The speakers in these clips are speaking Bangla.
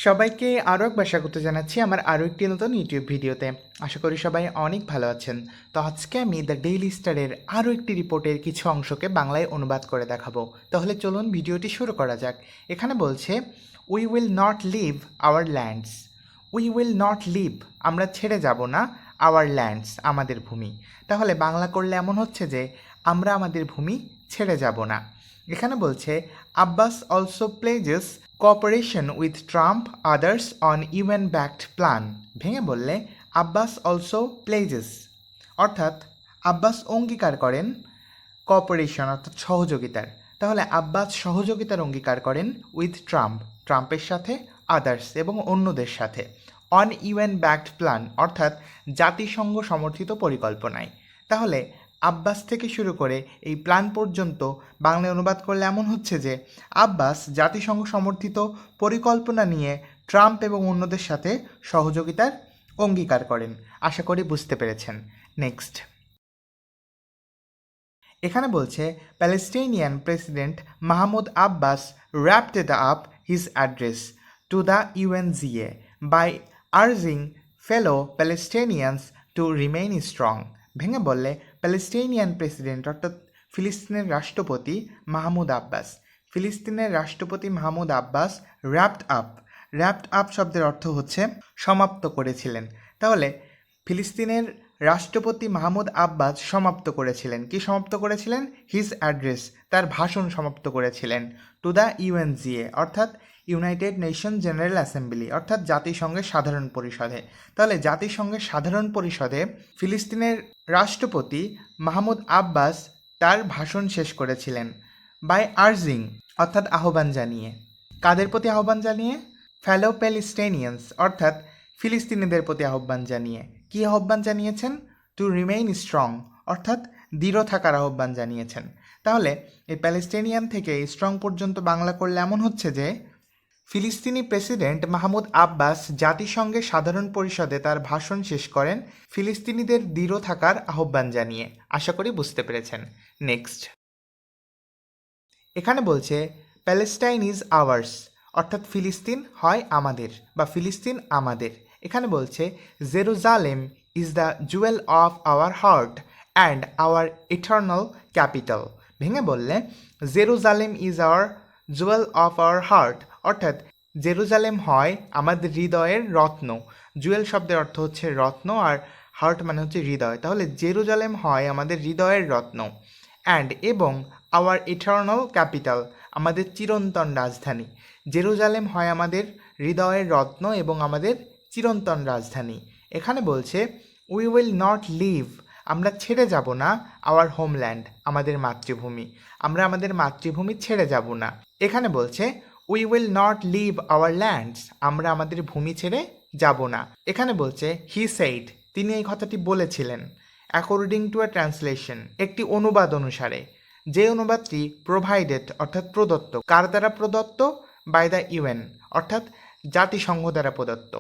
সবাইকে আরও একবার স্বাগত জানাচ্ছি আমার আরও একটি নতুন ইউটিউব ভিডিওতে। আশা করি সবাই অনেক ভালো আছেন। তো আজকে আমি দ্য ডেইলি স্টারের আরও একটি রিপোর্টের কিছু অংশকে বাংলায় অনুবাদ করে দেখাবো। তাহলে চলুন ভিডিওটি শুরু করা যাক। এখানে বলছে, we will not leave our lands. We will not leave, আমরা ছেড়ে যাব না, আওয়ার ল্যান্ডস, আমাদের ভূমি। তাহলে বাংলা করলে এমন হচ্ছে যে আমরা আমাদের ভূমি ছেড়ে যাব না। এখানে বলছে, Abbas also pledges cooperation with Trump others on UN backed plan. ভেঙে বললে আব্বাস অলসো প্লেজেস, অর্থাৎ আব্বাস অঙ্গীকার করেন কোঅপারেশন অর্থাৎ সহযোগিতার। তাহলে আব্বাস সহযোগিতার অঙ্গীকার করেন উইথ ট্রাম্প, ট্রাম্পের সাথে, আদার্স এবং অন্যদের সাথে, অন ইউএন ব্যাকড প্ল্যান অর্থাৎ জাতিসংঘ সমর্থিত পরিকল্পনায়। তাহলে আব্বাস থেকে শুরু করে এই প্ল্যান পর্যন্ত বাংলায় অনুবাদ করলে এমন হচ্ছে যে আব্বাস জাতিসংঘ সমর্থিত পরিকল্পনা নিয়ে ট্রাম্প এবং অন্যদের সাথে সহযোগিতার অঙ্গীকার করেন। আশা করি বুঝতে পেরেছেন। নেক্সট, এখানে বলছে, Palestinian president Mahmoud Abbas wrapped up his address to the UNZA by urging fellow Palestinians to remain strong. ভেঙে বললে প্যালেস্টাইনিয়ান প্রেসিডেন্ট অর্থাৎ ফিলিস্তিনের রাষ্ট্রপতি মাহমুদ আব্বাস, ফিলিস্তিনের রাষ্ট্রপতি মাহমুদ আব্বাস র্যাপড আপ শব্দের অর্থ হচ্ছে সমাপ্ত করেছিলেন। তাহলে ফিলিস্তিনের রাষ্ট্রপতি মাহমুদ আব্বাস সমাপ্ত করেছিলেন, কি সমাপ্ত করেছিলেন? হিজ অ্যাড্রেস, তার ভাষণ সমাপ্ত করেছিলেন টু দ্য ইউএনজিএ অর্থাৎ ইউনাইটেড নেশন জেনারেল অ্যাসেম্বলি অর্থাৎ জাতিসংঘের সাধারণ পরিষদে। তাহলে জাতিসংঘের সাধারণ পরিষদে ফিলিস্তিনের রাষ্ট্রপতি মাহমুদ আব্বাস তার ভাষণ শেষ করেছিলেন বাই আর্জিং অর্থাৎ আহ্বান জানিয়ে। কাদের প্রতি আহ্বান জানিয়ে? ফেলো প্যালেস্টাইনিয়ান্স অর্থাৎ ফিলিস্তিনিদের প্রতি আহ্বান জানিয়ে। কী আহ্বান জানিয়েছেন? টু রিমেইন স্ট্রং অর্থাৎ দৃঢ় থাকার আহ্বান জানিয়েছেন। তাহলে এই প্যালেস্টাইনিয়ান থেকে স্ট্রং পর্যন্ত বাংলা করলে এমন হচ্ছে যে ফিলিস্তিনি প্রেসিডেন্ট মাহমুদ আব্বাস জাতিসংঘের সাধারণ পরিষদে তার ভাষণ শেষ করেন ফিলিস্তিনিদের দৃঢ় থাকার আহ্বান জানিয়ে। আশা করি বুঝতে পেরেছেন। নেক্সট, এখানে বলছে, প্যালেস্টাইন ইজ আওয়ার্স অর্থাৎ ফিলিস্তিন হয় আমাদের বা ফিলিস্তিন আমাদের। এখানে বলছে, Jerusalem is the Jewel of our heart and our eternal capital. ভেঙে বললে Jerusalem is our Jewel of our heart অর্থাৎ জেরুজালেম হয় আমাদের হৃদয়ের রত্ন। জুয়েল শব্দের অর্থ হচ্ছে রত্ন আর হার্ট মানে হচ্ছে হৃদয়। তাহলে জেরুজালেম হয় আমাদের হৃদয়ের রত্ন, অ্যান্ড এবং আওয়ার ইটার্নাল ক্যাপিটাল আমাদের চিরন্তন রাজধানী। জেরুজালেম হয় আমাদের হৃদয়ের রত্ন এবং আমাদের চিরন্তন রাজধানী। এখানে বলছে, উই উইল নট লিভ, আমরা ছেড়ে যাব না, আওয়ার হোমল্যান্ড, আমাদের মাতৃভূমি, আমরা আমাদের মাতৃভূমি ছেড়ে যাব না। এখানে বলছে, we will not leave our lands, আমরা আমাদের ভূমি ছেড়ে যাব না। এখানে বলছে, হি সেইড, তিনি এই কথাটি বলেছিলেন, অ্যাকর্ডিং টু আ ট্রান্সলেশন, একটি অনুবাদ অনুসারে। যে অনুবাদটি প্রোভাইডেড অর্থাৎ প্রদত্ত, কার দ্বারা প্রদত্ত? বাই দ্য ইউএন অর্থাৎ জাতিসংঘ দ্বারা প্রদত্ত।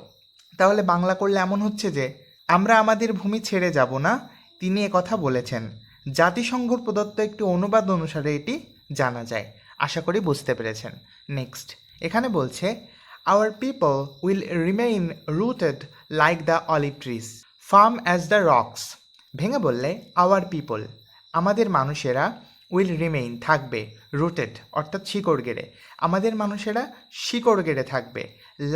তাহলে বাংলা করলে এমন হচ্ছে যে আমরা আমাদের ভূমি ছেড়ে যাব না, তিনি কথা বলেছেন। জাতিসংঘ প্রদত্ত একটি অনুবাদ অনুসারে এটি জানা যায়। আশা করি বুঝতে পেরেছেন। নেক্সট, এখানে বলছে, hour people will remain rooted like the olive trees, farm as the rocks. ভেঙে বললে আওয়ার পিপল, আমাদের মানুষেরা, উইল রিমেইন থাকবে, রুটেড অর্থাৎ শিকড় গেড়ে, আমাদের মানুষেরা শিকড় গেড়ে থাকবে,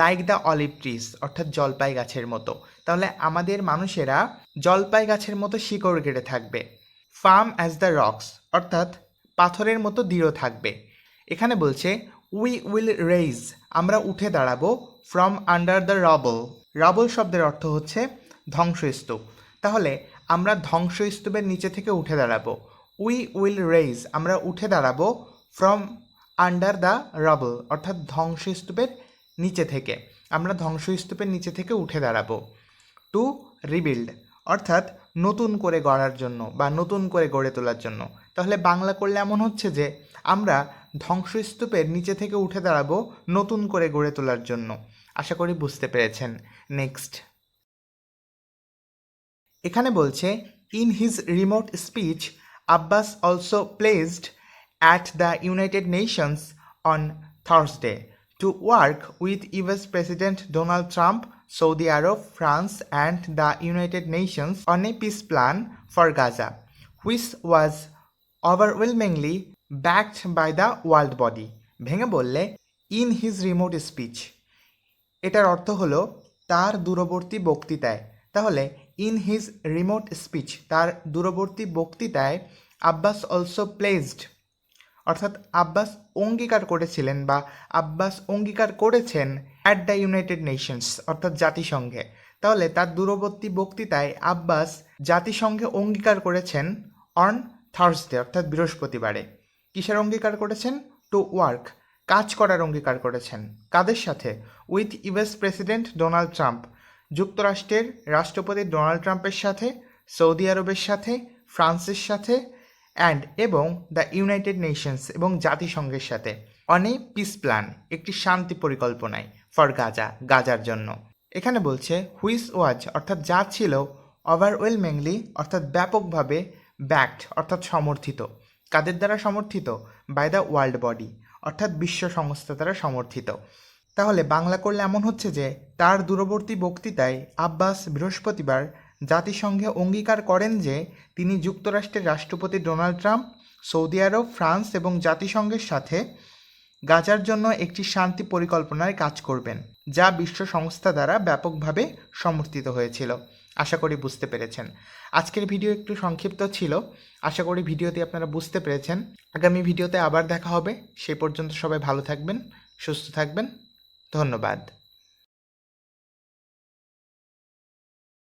লাইক দ্য অলিভ ট্রিজ অর্থাৎ জলপাই গাছের মতো। তাহলে আমাদের মানুষেরা জলপাই গাছের মতো শিকড় গেড়ে থাকবে। ফার্ম অ্যাজ দ্য রকস অর্থাৎ পাথরের মতো দৃঢ় থাকবে। এখানে বলছে, উই উইল রেইজ, আমরা উঠে দাঁড়াবো, from under the rubble. Rubble শব্দের অর্থ হচ্ছে ধ্বংসস্তূপ। তাহলে আমরা ধ্বংসস্তূপের নিচে থেকে উঠে দাঁড়াবো। উই উইল রেইজ, আমরা উঠে দাঁড়াবো, ফ্রম আন্ডার দ্য রাবল অর্থাৎ ধ্বংসস্তূপের নিচে থেকে, আমরা ধ্বংসস্তূপের নিচে থেকে উঠে দাঁড়াবো। টু রিবিল্ড অর্থাৎ নতুন করে গড়ার জন্য বা নতুন করে গড়ে তোলার জন্য। তাহলে বাংলা করলে এমন হচ্ছে যে আমরা ধ্বংসস্তূপের নিচে থেকে উঠে দাঁড়াবো নতুন করে গড়ে তোলার জন্য। আশা করি বুঝতে পেরেছেন। নেক্সট, এখানে বলছে, in his remote speech Abbas also placed at the United Nations on Thursday to work with US President Donald Trump, Saudi Arab, France, and the United Nations on a peace plan for Gaza, which was overwhelmingly backed by the world body. ভেঙে বললে in his remote speech, এটার অর্থ হলো তার দূরবর্তী বক্তৃতায়। তাহলে ইন হিজ রিমোট স্পিচ, তার দূরবর্তী বক্তৃতায় আব্বাস অলসো প্লেজড, অর্থাৎ আব্বাস অঙ্গীকার করেছিলেন বা আব্বাস অঙ্গীকার করেছেন অ্যাট দ্য ইউনাইটেড নেশনস, অর্থাৎ জাতিসংঘে। তাহলে তার দূরবর্তী বক্তৃতায় আব্বাস জাতিসংঘে অঙ্গীকার করেছেন অন থার্সডে, অর্থাৎ বৃহস্পতিবারে। কিসের অঙ্গীকার করেছেন? টু ওয়ার্ক, কাজ করার অঙ্গীকার করেছেন। কাদের সাথে? With US president Donald Trump, যুক্তরাষ্ট্রের রাষ্ট্রপতি ডোনাল্ড ট্রাম্পের সাথে, সৌদি আরবের সাথে, ফ্রান্সের সাথে এবং দ্য ইউনাইটেড নেশনস এবং জাতিসংঘের সাথে অন এ পিস প্ল্যান, একটি শান্তি পরিকল্পনায় ফর গাজা, গাজার জন্য। এখানে বলছে হুইচ ওয়াজ, অর্থাৎ যা ছিল, ওভারওয়েলমিংলি, অর্থাৎ ব্যাপকভাবে, ব্যাকড, অর্থাৎ সমর্থিত। কাদের দ্বারা সমর্থিত? বাই দ্য ওয়ার্ল্ড বডি, অর্থাৎ বিশ্ব সংস্থা দ্বারা সমর্থিত। তাহলে বাংলা করলে এমন হচ্ছে যে তার দূরবর্তী বক্তৃতায় আব্বাস বৃহস্পতিবার জাতিসংঘে অঙ্গীকার করেন যে তিনি যুক্তরাষ্ট্রের রাষ্ট্রপতি ডোনাল্ড ট্রাম্প, সৌদি আরব, ফ্রান্স এবং জাতিসংঘের সাথে গাজার জন্য একটি শান্তি পরিকল্পনায় কাজ করবেন, যা বিশ্ব সংস্থা দ্বারা ব্যাপকভাবে সমর্থিত হয়েছিল। আশা করি বুঝতে পেরেছেন। আজকের ভিডিও একটু সংক্ষিপ্ত ছিল, আশা করি ভিডিওতে আপনারা বুঝতে পেরেছেন। আগামী ভিডিওতে আবার দেখা হবে, সেই পর্যন্ত সবাই ভালো থাকবেন, সুস্থ থাকবেন। ধন্যবাদ।